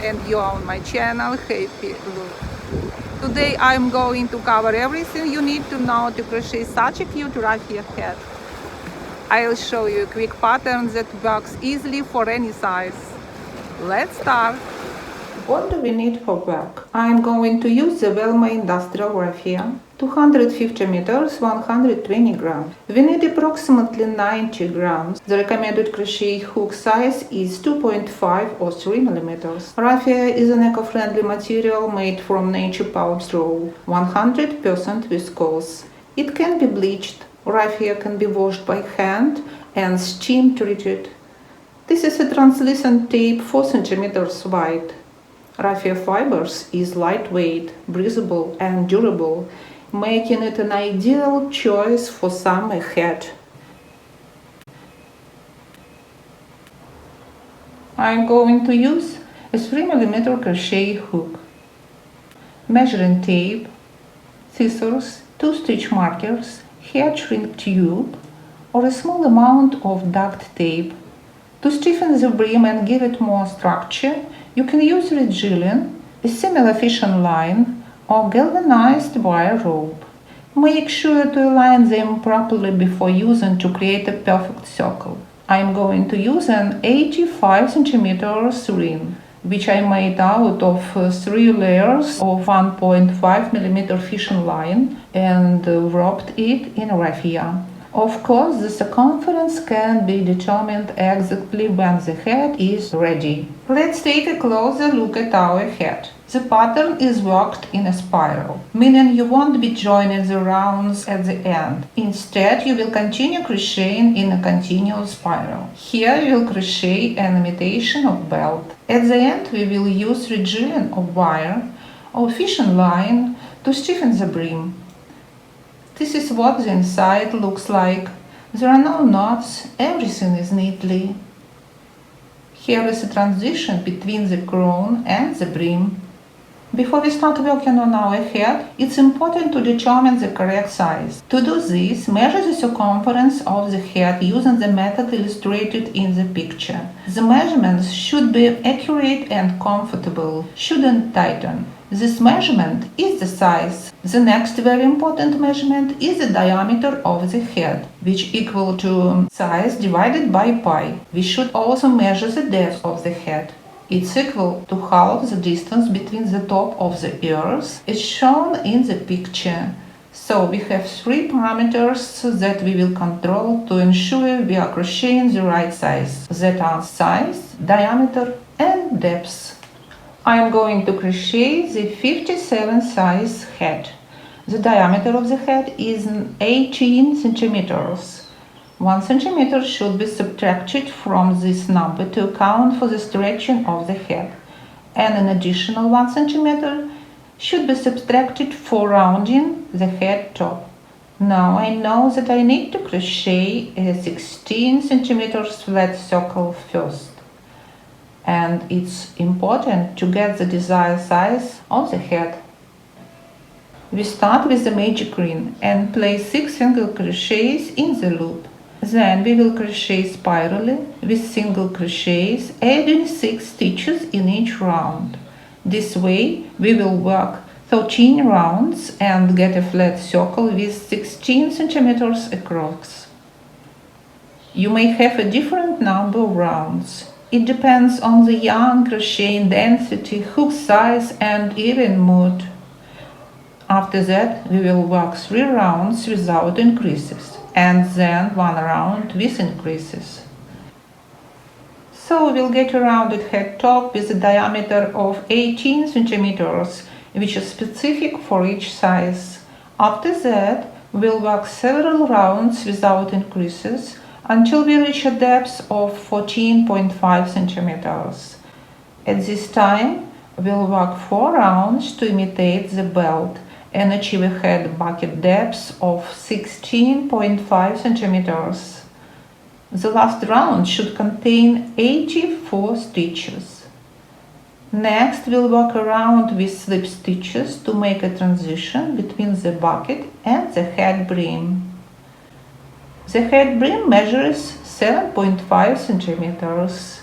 and you're on my channel Happy Look. Today I'm going to cover everything you need to know to crochet such a cute raffia hat. I'll show you a quick pattern that works easily for any size. Let's start. What do we need for work? I'm going to use the Velma Industrial Raffia, 250 meters, 120 grams. We need approximately 90 grams. The recommended crochet hook size is 2.5 or 3 millimeters. Raffia is an eco-friendly material made from nature pulp straw, 100% viscose. It can be bleached. Raffia can be washed by hand and steam treated. This is a translucent tape 4 centimeters wide. Raffia fibers is lightweight, breathable and durable, making it an ideal choice for summer hat. I'm going to use a 3 millimeter crochet hook, measuring tape, scissors, 2 stitch markers, hair shrink tube, or a small amount of duct tape. To stiffen the brim and give it more structure, you can use Regillian, a similar fishing line, or galvanized wire rope. Make sure to align them properly before using to create a perfect circle. I'm going to use an 85 cm ring, which I made out of 3 layers of 1.5 mm fishing line and wrapped it in raffia. Of course, the circumference can be determined exactly when the hat is ready. Let's take a closer look at our hat. The pattern is worked in a spiral, meaning you won't be joining the rounds at the end. Instead, you will continue crocheting in a continuous spiral. Here we will crochet an imitation of belt. At the end, we will use Regillian of wire or fishing line to stiffen the brim. This is what the inside looks like. There are no knots, everything is neatly. Here is a transition between the crown and the brim. Before we start working on our hat, it's important to determine the correct size. To do this, measure the circumference of the hat using the method illustrated in the picture. The measurements should be accurate and comfortable, shouldn't tighten. This measurement is the size. The next very important measurement is the diameter of the hat, which equal to size divided by pi. We should also measure the depth of the hat. It's equal to half the distance between the top of the ears, as shown in the picture. So we have 3 parameters that we will control to ensure we are crocheting the right size. That are size, diameter and depth. I am going to crochet the 57 size hat. The diameter of the hat is 18 centimeters. 1 centimeter should be subtracted from this number to account for the stretching of the hat, and an additional 1 centimeter should be subtracted for rounding the hat top. Now I know that I need to crochet a 16 centimeters flat circle first. And it's important to get the desired size of the hat. We start with the magic ring and place 6 single crochets in the loop. Then we will crochet spirally with single crochets, adding 6 stitches in each round. This way we will work 13 rounds and get a flat circle with 16 centimeters across. You may have a different number of rounds. It depends on the yarn, crocheting density, hook size and even mood. After that, we will work 3 rounds without increases and then 1 round with increases. So we'll get a rounded hat top with a diameter of 18 centimeters, which is specific for each size. After that, we'll work several rounds without increases until we reach a depth of 14.5 centimeters. At this time, we'll work 4 rounds to imitate the belt and achieve a hat bucket depth of 16.5 centimeters. The last round should contain 84 stitches. Next, we'll work around with slip stitches to make a transition between the bucket and the hat brim. The hat brim measures 7.5 centimeters.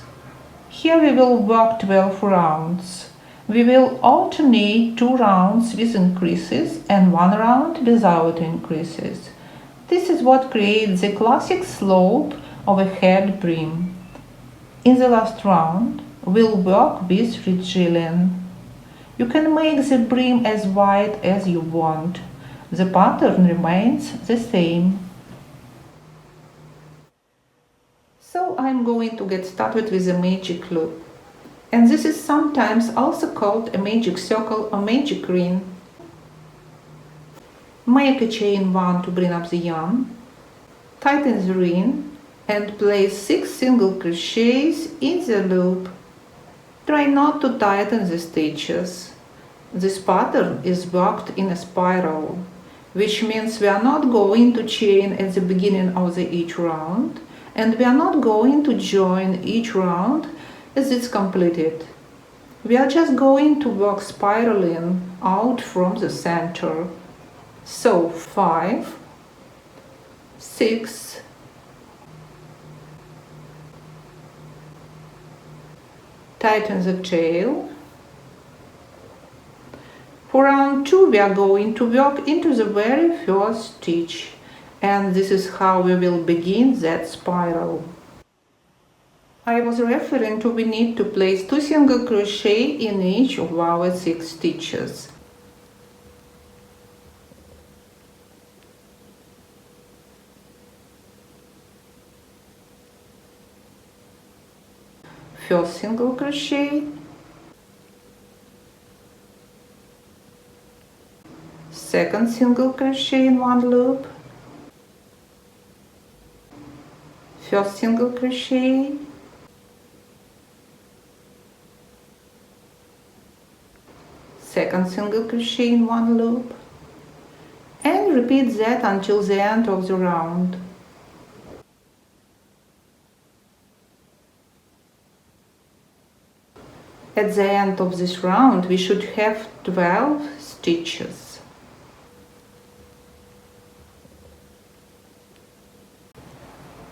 Here we will work 12 rounds. We will alternate 2 rounds with increases and 1 round without increases. This is what creates the classic slope of a head brim. In the last round, we'll work with frangilin. You can make the brim as wide as you want. The pattern remains the same. So I'm going to get started with a magic loop. And this is sometimes also called a magic circle or magic ring. Make a chain 1 to bring up the yarn. Tighten the ring and place 6 single crochets in the loop. Try not to tighten the stitches. This pattern is worked in a spiral, which means we are not going to chain at the beginning of each round, and we are not going to join each round as it's completed. We are just going to work spiraling out from the center. So 5, 6, 'Tighten the tail. For round 2 we are going to work into the very first stitch, and this is how we will begin that spiral. I was referring to we need to place 2 single crochet in each of our 6 stitches. First single crochet, second single crochet in one loop, first single crochet, second single crochet in one loop, and repeat that until the end of the round. At the end of this round we should have 12 stitches.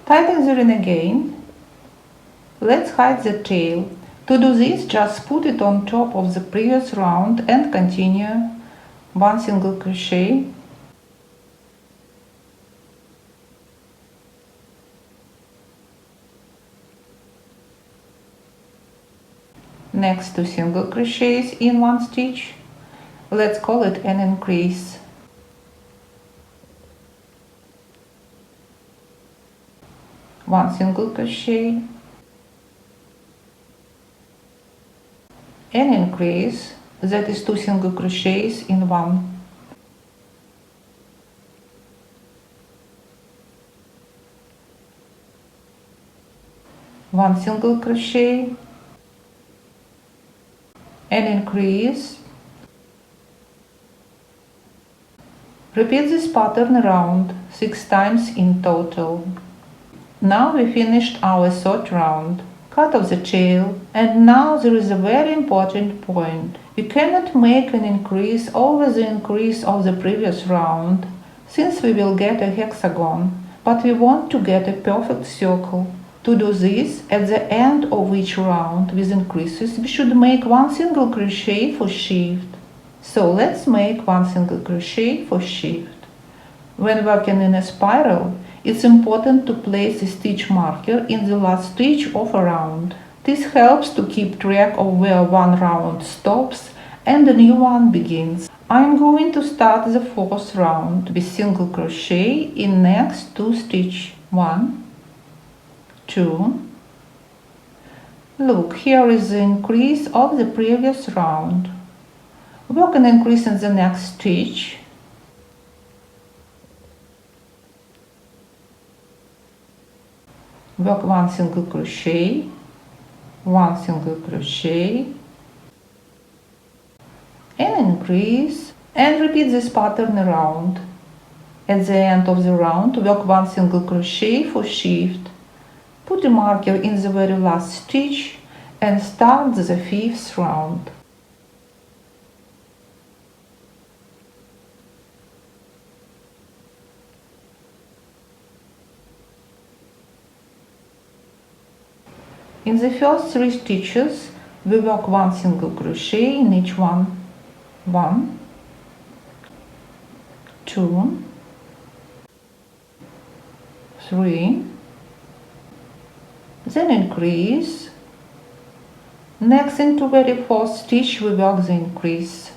Tighten the ring again. Let's hide the tail. To do this, just put it on top of the previous round and continue 1 single crochet, next 2 single crochets in one stitch. Let's call it an increase. One single crochet, an increase, that is 2 single crochets in one. One single crochet, an increase. Repeat this pattern around 6 times in total. Now we finished our third round. Cut off the tail, and now there is a very important point. You cannot make an increase over the increase of the previous round, since we will get a hexagon, but we want to get a perfect circle. To do this, at the end of each round with increases, we should make 1 single crochet for shift. So let's make 1 single crochet for shift. When working in a spiral, it's important to place a stitch marker in the last stitch of a round. This helps to keep track of where one round stops and a new one begins. I'm going to start the fourth round with single crochet in next 2 stitches. 1, 2. Look, here is the increase of the previous round. Work an increase in the next stitch. Work 1 single crochet, 1 single crochet, and increase, and repeat this pattern around. At the end of the round, work 1 single crochet for shift. Put a marker in the very last stitch and start the 5th round. In the first 3 stitches, we work 1 single crochet in each one. 1, 2, 3, then increase. Next, into very first stitch, we work the increase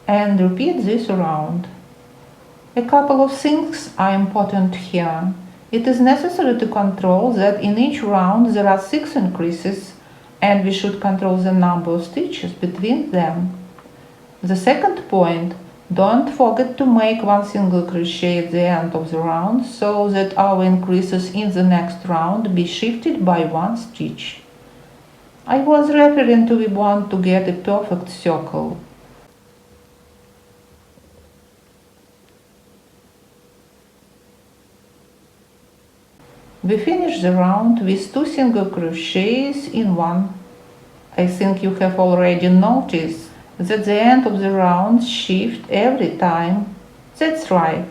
and repeat this around. A couple of things are important here. It is necessary to control that in each round there are 6 increases, and we should control the number of stitches between them. The second point, don't forget to make 1 single crochet at the end of the round so that our increases in the next round be shifted by 1 stitch. I was referring to we want to get a perfect circle. We finish the round with 2 single crochets in one. I think you have already noticed that the end of the round shift every time. That's right.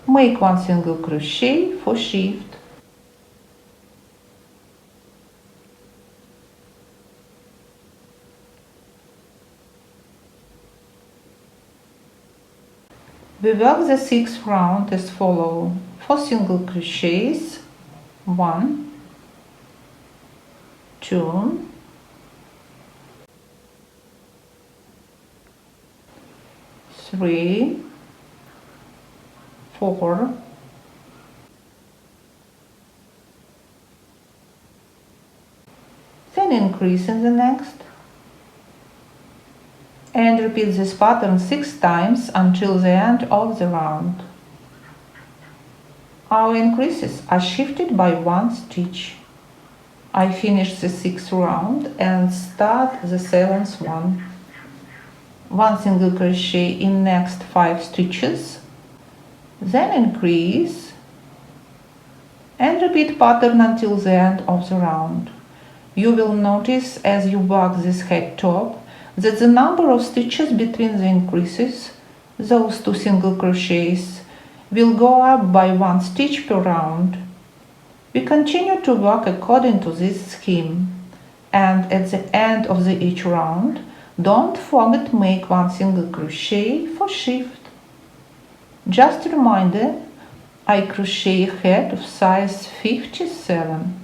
Make 1 single crochet for shift. We work the 6th round as follows. 4 single crochets, 1, 2, 3, 4, 10 increase in the next, and repeat this pattern 6 times until the end of the round. Our increases are shifted by 1 stitch. I finish the 6th round and start the 7th one. 1 single crochet in next 5 stitches, then increase and repeat pattern until the end of the round. You will notice as you work this head top that the number of stitches between the increases, those 2 single crochets, will go up by 1 stitch per round. We continue to work according to this scheme, and at the end of each round, don't forget to make 1 single crochet for shift. Just a reminder, I crochet a head of size 57.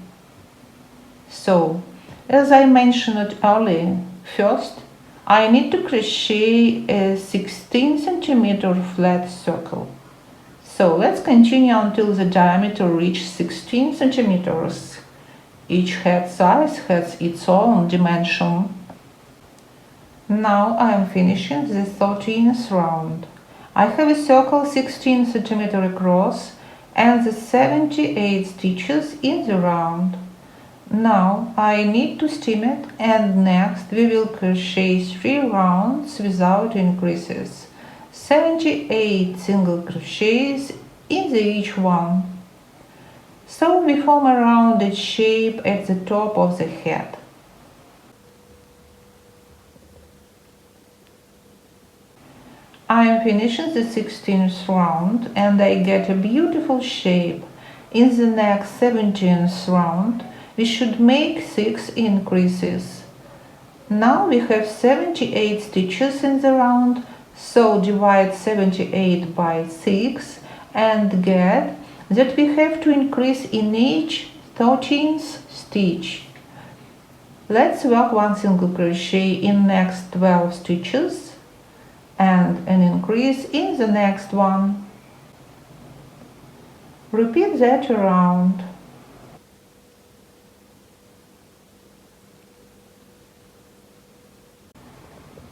So, as I mentioned earlier, first I need to crochet a 16 cm flat circle. So let's continue until the diameter reaches 16 cm. Each head size has its own dimension. Now I am finishing the 13th round. I have a circle 16 cm across and the 78 stitches in the round. Now I need to steam it, and next we will crochet 3 rounds without increases. 78 single crochets in each one. So we form a rounded shape at the top of the head. I am finishing the 16th round and I get a beautiful shape. In the next 17th round, we should make 6 increases. Now we have 78 stitches in the round, so divide 78 by 6 and get that we have to increase in each 13th stitch. Let's work 1 single crochet in next 12 stitches and an increase in the next one. Repeat that around.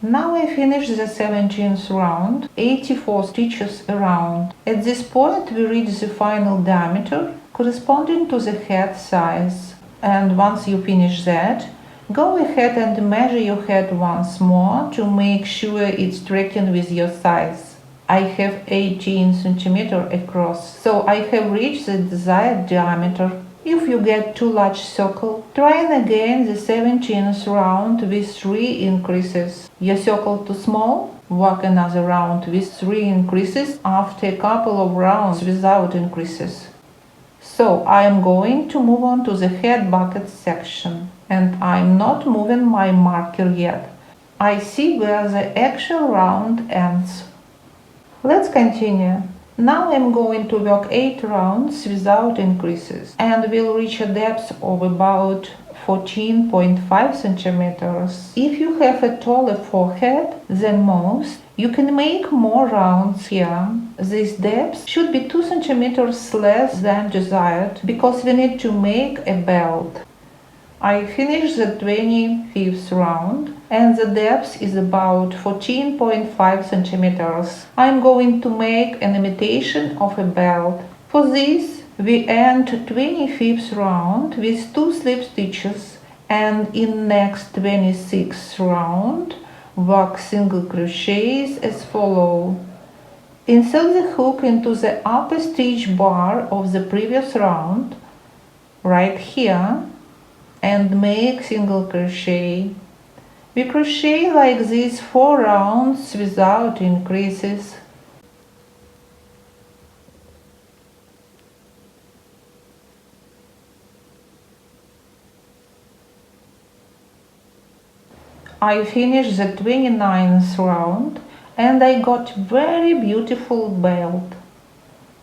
Now I finish the 17th round, 84 stitches around. At this point we reach the final diameter corresponding to the head size. And once you finish that, go ahead and measure your head once more to make sure it's tracking with your size. I have 18 cm across, so I have reached the desired diameter. If you get too large circle, try again the 17th round with 3 increases. Your circle too small? Work another round with 3 increases after a couple of rounds without increases. So I am going to move on to the head bucket section, and I'm not moving my marker yet. I see where the actual round ends. Let's continue. Now I'm going to work 8 rounds without increases, and will reach a depth of about 14.5 centimeters. If you have a taller forehead than most, you can make more rounds here. This depth should be 2 centimeters less than desired, because we need to make a belt. I finished the 25th round, and the depth is about 14.5 centimeters. I'm going to make an imitation of a belt. For this, we end 25th round with 2 slip stitches, and in next 26th round, work single crochets as follow. Insert the hook into the upper stitch bar of the previous round, right here, and make single crochet. We crochet like this 4 rounds without increases. I finished the 29th round, and I got very beautiful belt.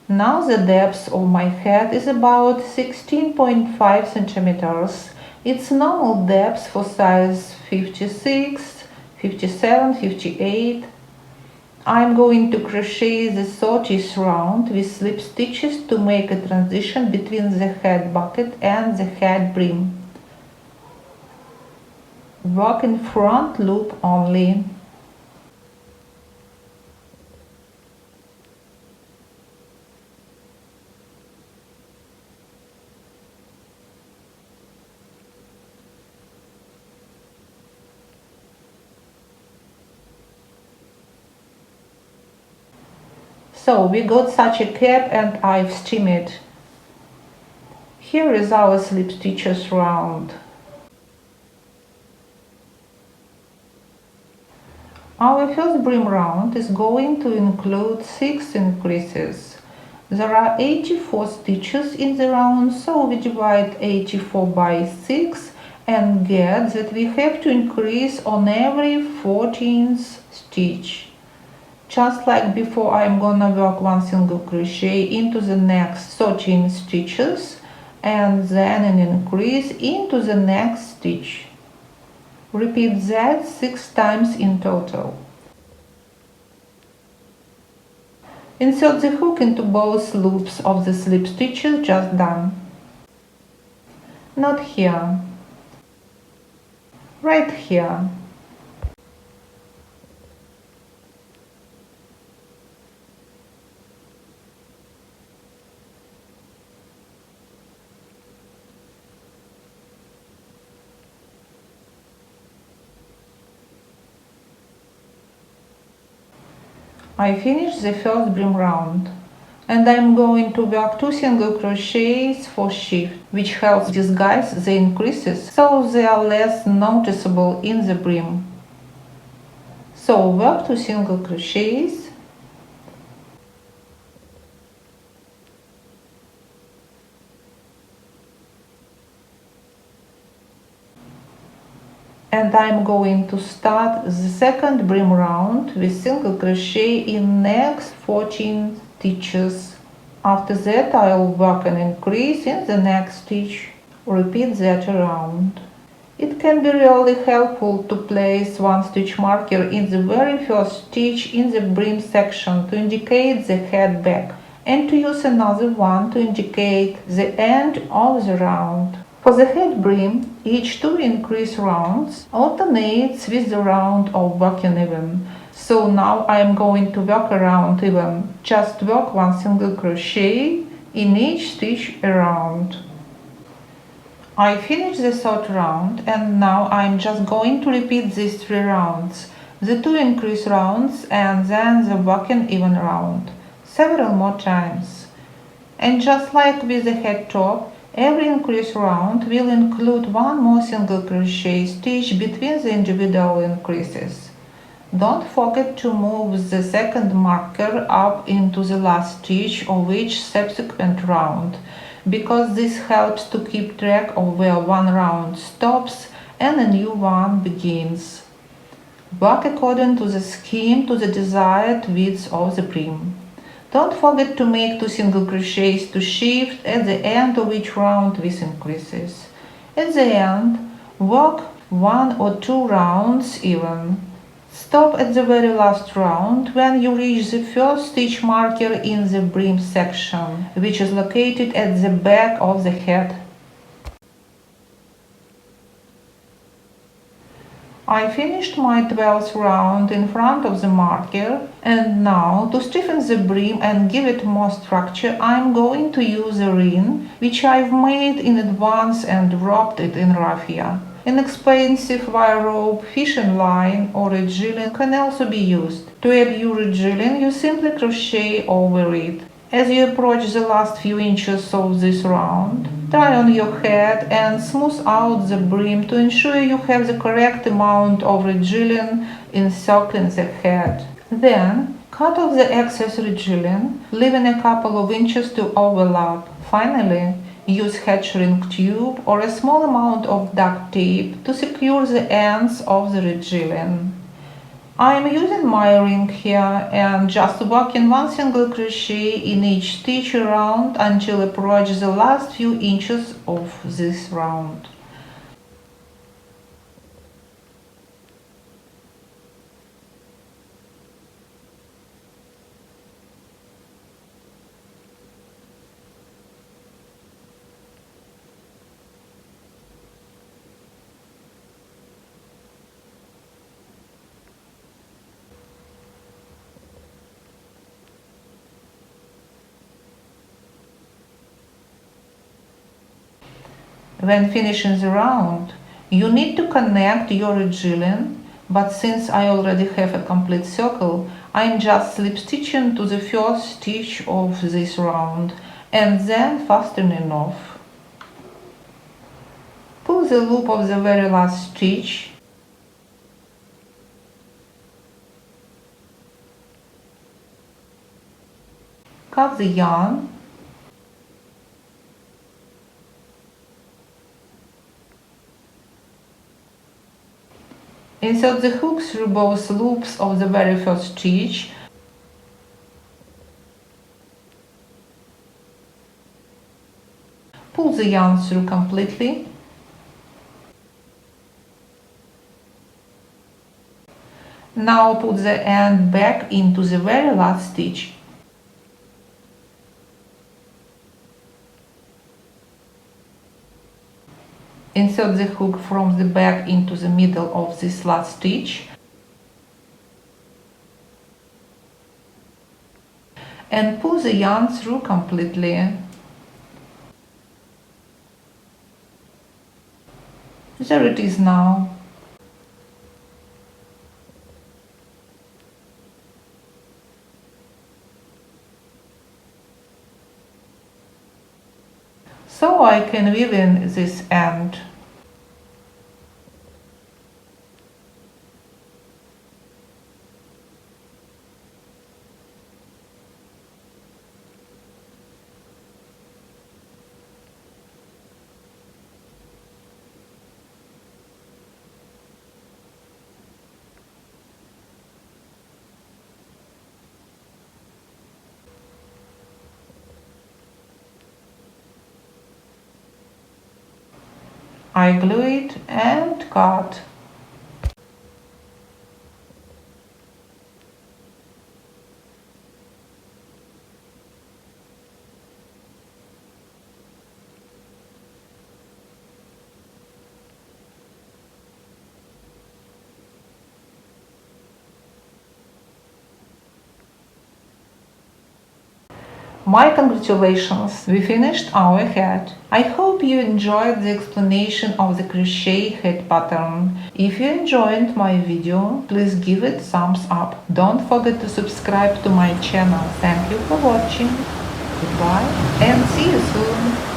Now the depth of my head is about 16.5 centimeters. Its normal depth for size 56, 57, 58. I'm going to crochet the 30th round with slip stitches to make a transition between the head bucket and the head brim. Work in front loop only. So we got such a cap, and I've steamed it. Here is our slip stitches round. Our first brim round is going to include 6 increases. There are 84 stitches in the round, so we divide 84 by 6 and get that we have to increase on every 14th stitch. Just like before, I'm gonna work 1 single crochet into the next 13 stitches and then an increase into the next stitch. Repeat that 6 times in total. Insert the hook into both loops of the slip stitches just done. Not here. Right here. I finished the first brim round, and I'm going to work 2 single crochets for shift, which helps disguise the increases so they are less noticeable in the brim. So work 2 single crochets, and I'm going to start the second brim round with single crochet in next 14 stitches. After that, I'll work an increase in the next stitch. Repeat that around. It can be really helpful to place 1 stitch marker in the very first stitch in the brim section to indicate the head back, and to use another one to indicate the end of the round. For the head brim, each 2 increase rounds alternates with the round of working even. So now I am going to work around even. Just work 1 single crochet in each stitch around. I finished the third round, and now I'm just going to repeat these 3 rounds. The 2 increase rounds and then the working even round. Several more times. And just like with the head top, every increase round will include 1 more single crochet stitch between the individual increases. Don't forget to move the second marker up into the last stitch of each subsequent round. because this helps to keep track of where one round stops and a new one begins. Work according to the scheme to the desired width of the brim. Don't forget to make 2 single crochets to shift at the end of each round with increases. At the end, work 1 or 2 rounds even. Stop at the very last round when you reach the first stitch marker in the brim section, which is located at the back of the head. I finished my 12th round in front of the marker, and now to stiffen the brim and give it more structure, I'm going to use a ring which I've made in advance and wrapped it in raffia. Inexpensive wire rope, fishing line or regiling can also be used. To add your regiling, you simply crochet over it. As you approach the last few inches of this round, tie on your head and smooth out the brim to ensure you have the correct amount of regiling encircling the head. Then, cut off the excess regiling, leaving a couple of inches to overlap. Finally, use head shrink tube or a small amount of duct tape to secure the ends of the regiling. I am using my ring here and just working 1 single crochet in each stitch around until approach the last few inches of this round. When finishing the round, you need to connect your regiling, but since I already have a complete circle, I'm just slip stitching to the first stitch of this round and then fastening off. Pull the loop of the very last stitch . Cut the yarn . Insert the hook through both loops of the very first stitch . Pull the yarn through completely . Now put the end back into the very last stitch. Insert the hook from the back into the middle of this last stitch and pull the yarn through completely. There it is now. So I can weave in this end. I glue it and cut. My congratulations, we finished our head. I hope you enjoyed the explanation of the crochet head pattern. If you enjoyed my video, please give it thumbs up. Don't forget to subscribe to my channel. Thank you for watching. Goodbye and see you soon.